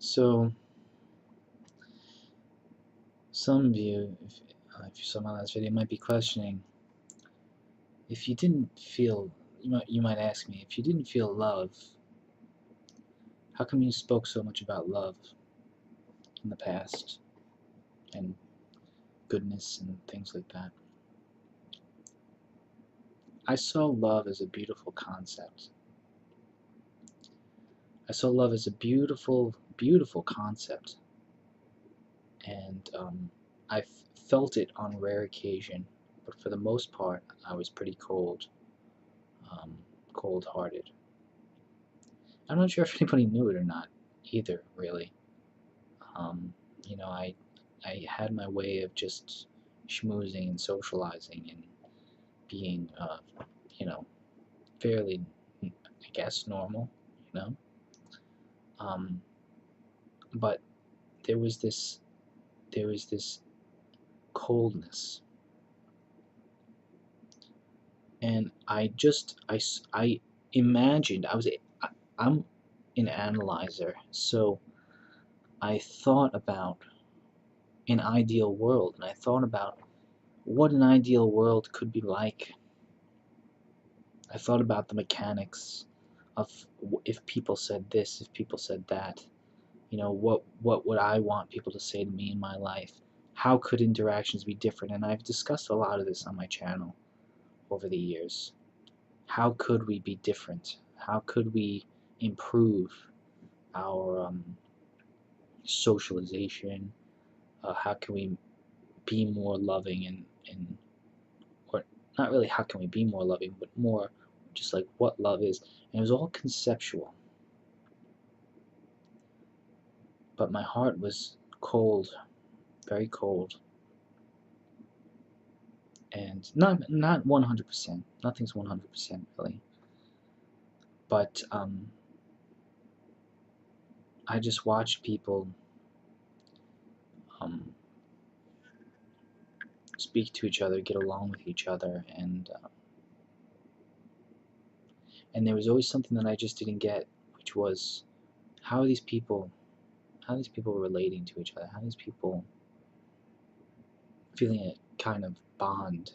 So, some of you, if you saw my last video, might be questioning if you didn't feel. You might ask me, if you didn't feel love, how come you spoke so much about love in the past and goodness and things like that? I saw love as a beautiful concept. I saw love as a beautiful, beautiful concept, and I felt it on rare occasion, but for the most part, I was pretty um, cold-hearted. I'm not sure if anybody knew it or not, either, really. Um, I had my way of just schmoozing and socializing and being, you know, fairly, I guess, normal, you know. Um, but there was this, there was this coldness, and I imagined I'm an analyzer, so I thought about an ideal world, and I thought about what an ideal world could be like. I thought about the mechanics of if people said this, if people said that. What would I want people to say to me in my life? How could interactions be different? And I've discussed a lot of this on my channel over the years. How could we be different? How could we improve our socialization? How can we be more loving and or not really how can we be more loving, but more just like what love is. And it was all conceptual. But my heart was cold, very cold, and not 100%. Nothing's 100% really. But I just watched people um, speak to each other, get along with each other, and there was always something that I just didn't get, which was how are these people, how are these people relating to each other? How are these people feeling a kind of bond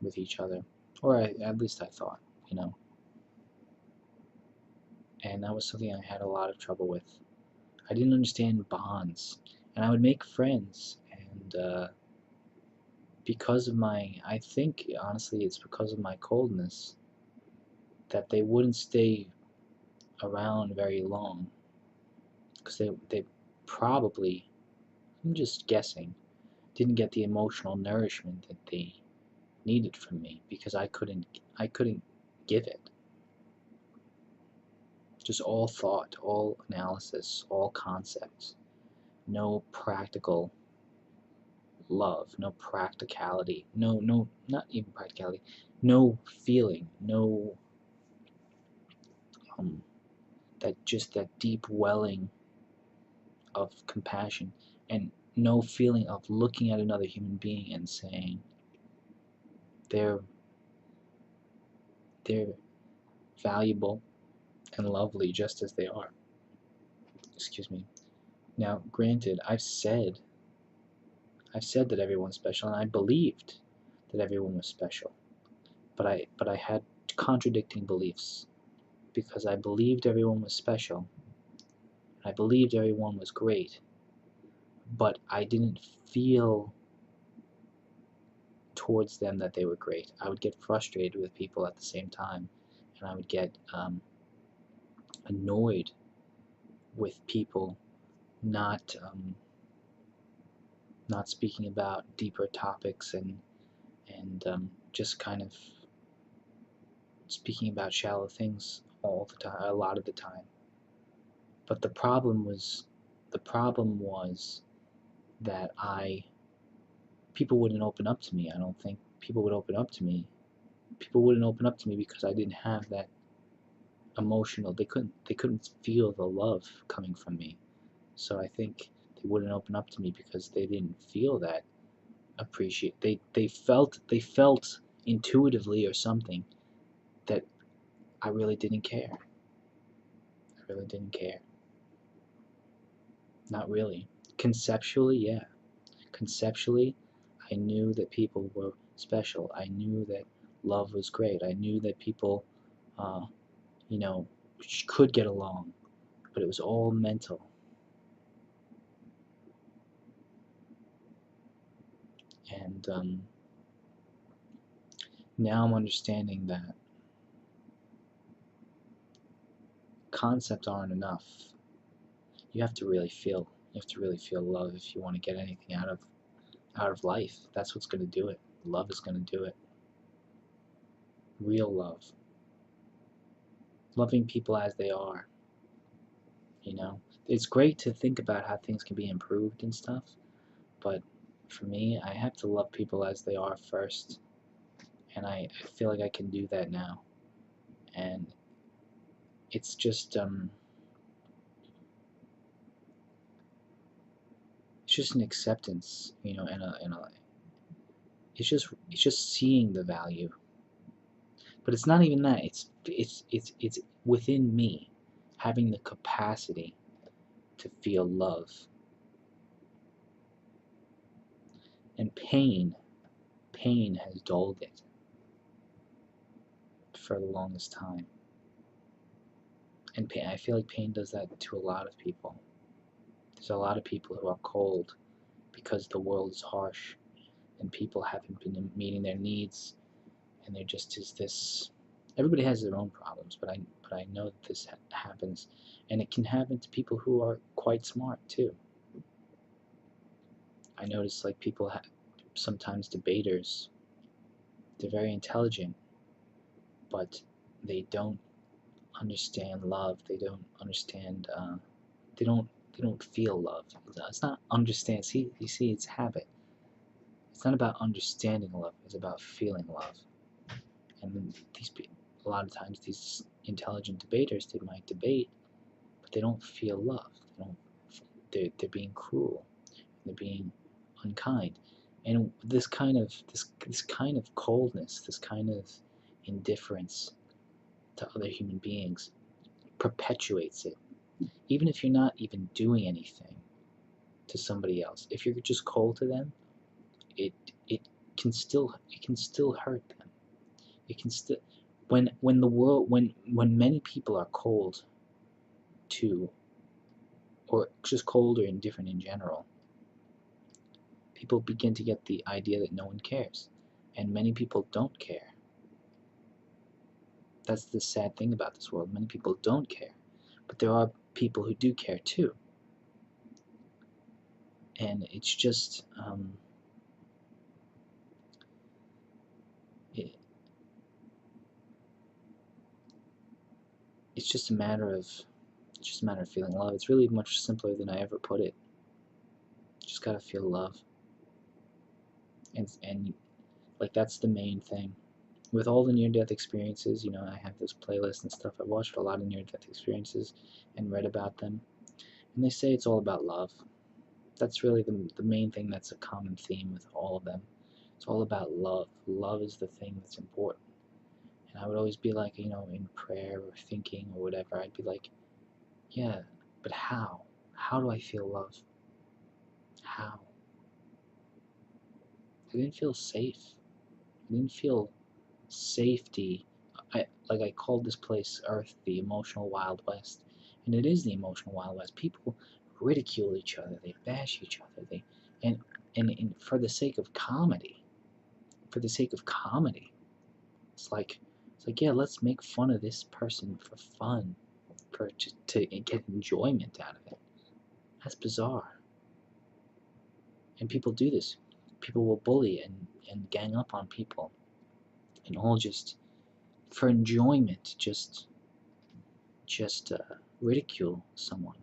with each other? Or at least I thought, you know. And that was something I had a lot of trouble with. I didn't understand bonds, and I would make friends, and because of I think honestly it's because of my coldness that they wouldn't stay around very long, because they probably, I'm just guessing, didn't get the emotional nourishment that they needed from me because I couldn't give it. Just all thought, all analysis, all concepts, no practical love, no practicality, no, not even practicality, no feeling, no um, that deep welling of compassion, and no feeling of looking at another human being and saying they're they're valuable and lovely just as they are. Excuse me. Now, granted, I've said that everyone's special, and I believed that everyone was special, but I had contradicting beliefs because I believed everyone was special. I believed everyone was great, but I didn't feel towards them that they were great. I would get frustrated with people at the same time, and I would get annoyed with people not not speaking about deeper topics and just kind of speaking about shallow things all the time, a lot of the time. But the problem was that people wouldn't open up to me. I don't think people would open up to me. People wouldn't open up to me because I didn't have that emotional. They couldn't feel the love coming from me. So I think they wouldn't open up to me because they didn't feel that appreciate. They felt intuitively or something that I really didn't care. I really didn't care. Not really. Conceptually, yeah. Conceptually, I knew that people were special. I knew that love was great. I knew that people, uh, you know, could get along, but it was all mental. And now I'm understanding that concepts aren't enough. You have to really feel. You have to really feel love if you want to get anything out of life. That's what's going to do it. Love is going to do it. Real love. Loving people as they are. You know, it's great to think about how things can be improved and stuff, but for me, I have to love people as they are first, and I feel like I can do that now. And it's just an acceptance, and it's just seeing the value. But it's not even that. It's within me having the capacity to feel love. And pain has dulled it for the longest time. And I feel like pain does that to a lot of people. There's a lot of people who are cold because the world is harsh and people haven't been meeting their needs, and there just is this. Everybody has their own problems, but I know that this happens, and it can happen to people who are quite smart too. I notice like people sometimes debaters. They're very intelligent, but they don't understand love. They don't understand. They don't. They don't feel love. It's not understand. See, you see, it's habit. It's not about understanding love. It's about feeling love. And a lot of times, these intelligent debaters, they might debate, but they don't feel love. They don't. They're being cruel. They're being unkind. And this kind of coldness, this kind of indifference to other human beings perpetuates it. Even if you're not even doing anything to somebody else, if you're just cold to them, it it it can still hurt them. It can still when the world when many people are cold to, or just cold or indifferent in general, people begin to get the idea that no one cares, and many people don't care. That's the sad thing about this world. Many people don't care, but there are people who do care too, and it, it's just a matter of feeling love. It's really much simpler than I ever put it. You just gotta feel love, and like that's the main thing. With all the near-death experiences, I have this playlist and stuff. I've watched a lot of near-death experiences and read about them, and they say it's all about love. That's really the main thing. That's a common theme with all of them. It's all about love. Love is the thing that's important. And I would always be like, in prayer or thinking or whatever, I'd be like, yeah, but how? How do I feel love? How? I didn't feel safe. I didn't feel safety. I called this place Earth the emotional Wild West, and it is the emotional Wild West. People ridicule each other, they bash each other, and and for the sake of comedy, it's like yeah, let's make fun of this person for fun, for just to get enjoyment out of it. That's bizarre, and people do this. People will bully and gang up on people, and all just for enjoyment, just ridicule someone,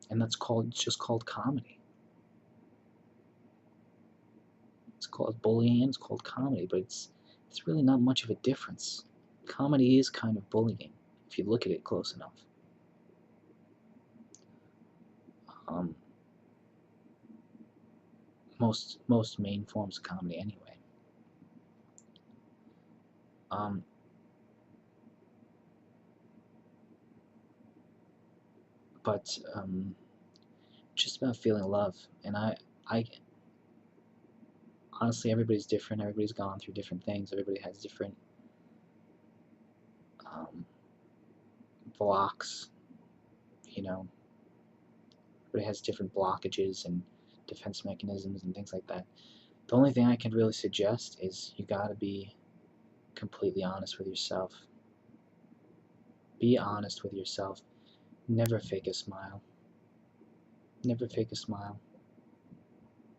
and it's just called comedy. It's called bullying. It's called comedy, but it's really not much of a difference. Comedy is kind of bullying if you look at it close enough. Um, most main forms of comedy, anyway. Um, but just about feeling love. And I honestly, everybody's different. Everybody's gone through different things. Everybody has different um, blocks. You know, everybody has different blockages and defense mechanisms and things like that. The only thing I can really suggest is you gotta be completely honest with yourself. Be honest with yourself. Never fake a smile. Never fake a smile.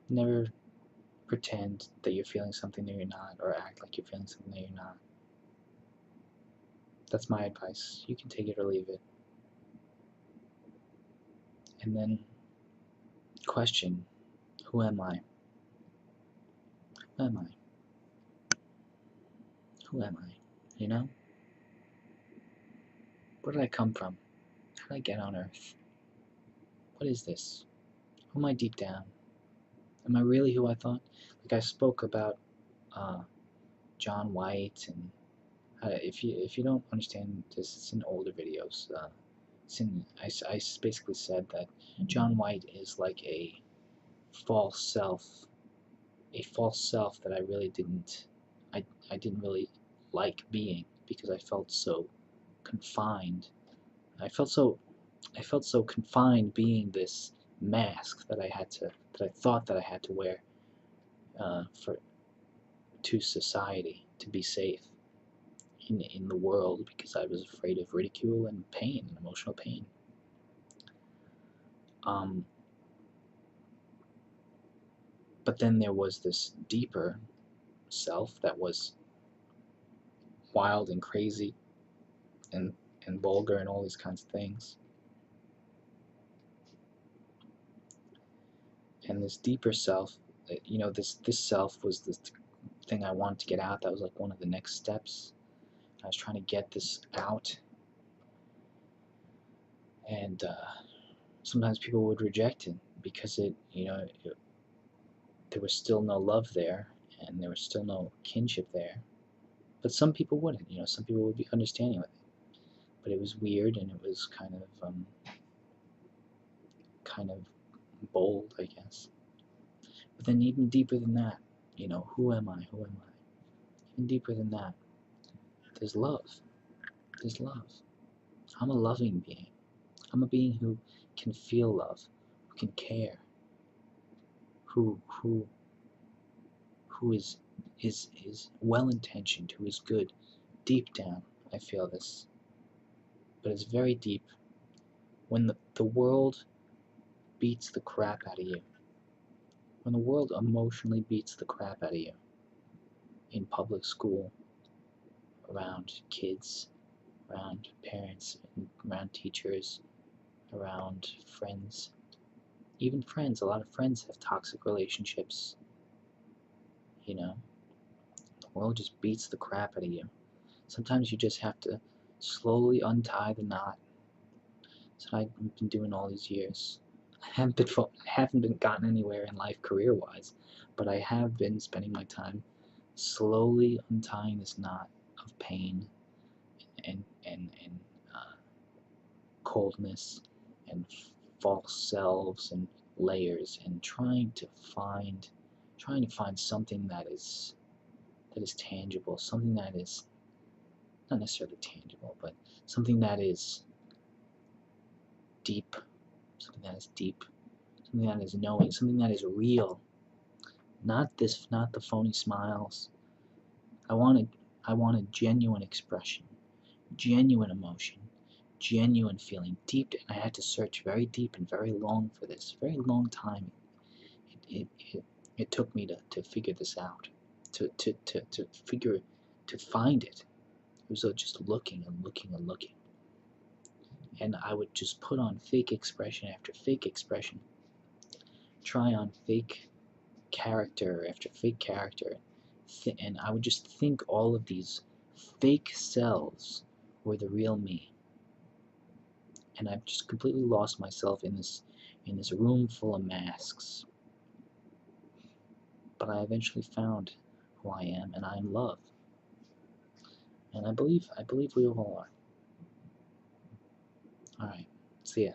Never pretend that you're feeling something that you're not, or act like you're feeling something that you're not. That's my advice. You can take it or leave it. And then question, who am I? Who am I? Who am I? You know? Where did I come from? How did I get on Earth? What is this? Who am I deep down? Am I really who I thought? Like I spoke about John White, and if you don't understand this, it's in older videos. I basically said that John White is like a false self, that I really didn't, I didn't really like being, because I felt so confined. I felt so confined being this mask that I thought that I had to wear for to society to be safe in the world, because I was afraid of ridicule and pain, and emotional pain. But then there was this deeper self that was wild and crazy and vulgar and all these kinds of things. And this deeper self, you know, this self was this thing I wanted to get out. That was like one of the next steps. I was trying to get this out, and sometimes people would reject it because there was still no love there, and there was still no kinship there. But some people wouldn't. Some people would be understanding with it. But it was weird, and it was kind of bold, I guess. But then even deeper than that, who am I? Who am I? Even deeper than that, there's love. There's love. I'm a loving being. I'm a being who can feel love, who can care, who is well-intentioned, who is good. Deep down, I feel this. But it's very deep. When the world beats the crap out of you, when the world emotionally beats the crap out of you, in public school, around kids, around parents, around teachers, around friends, even friends, a lot of friends have toxic relationships, the world just beats the crap out of you. Sometimes you just have to slowly untie the knot. That's what I've been doing all these years. I haven't been gotten anywhere in life career-wise, but I have been spending my time slowly untying this knot of pain and coldness and false selves and layers, and trying to find something that is tangible, something that is not necessarily tangible, but something that is deep, something that is knowing, something that is real. Not the phony smiles. I wanted genuine expression, genuine emotion, genuine feeling, deep. And I had to search very deep and very long for this, very long time. It took me to figure this out, to find it. It was just looking and looking and looking. And I would just put on fake expression after fake expression, try on fake character after fake character, and I would just think all of these fake selves were the real me. And I've just completely lost myself in this room full of masks. But I eventually found who I am, and I am love. And I believe we all are. Alright, see ya.